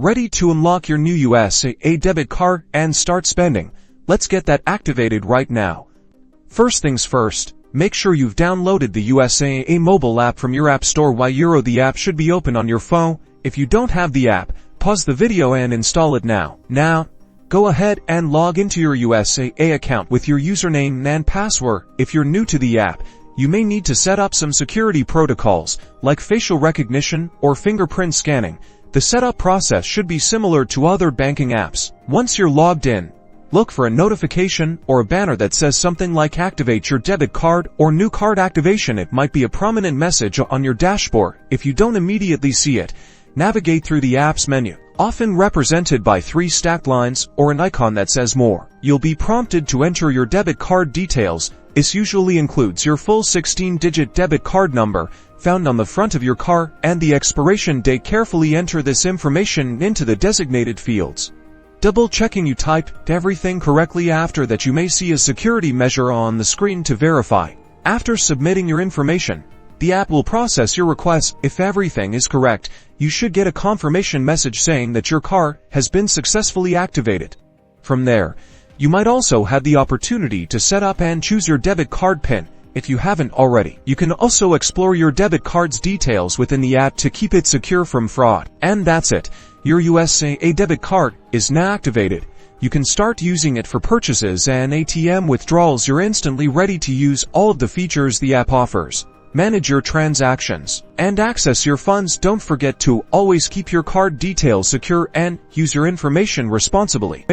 Ready to unlock your new USAA debit card and start spending? Let's get that activated right now. First things first, make sure you've downloaded the USAA mobile app from your app store. The app should be open on your phone. If you don't have the app, pause the video and install it now. Now, go ahead and log into your USAA account with your username and password. If you're new to the app, you may need to set up some security protocols, like facial recognition or fingerprint scanning. The setup process should be similar to other banking apps. Once you're logged in, look for a notification or a banner that says something like Activate your debit card or New Card Activation. It might be a prominent message on your dashboard. If you don't immediately see it, navigate through the app's menu, often represented by 3 stacked lines or an icon that says More. You'll be prompted to enter your debit card details. This usually includes your full 16-digit debit card number found on the front of your card and the expiration date. Carefully enter this information into the designated fields, double-checking you typed everything correctly. After that, you may see a security measure on the screen to verify. After submitting your information, the app will process your request. If everything is correct, you should get a confirmation message saying that your card has been successfully activated. From there, you might also have the opportunity to set up and choose your debit card PIN if you haven't already. You can also explore your debit card's details within the app to keep it secure from fraud. And that's it. Your USAA debit card is now activated. You can start using it for purchases and ATM withdrawals. You're instantly ready to use all of the features the app offers, manage your transactions, and access your funds. Don't forget to always keep your card details secure and use your information responsibly.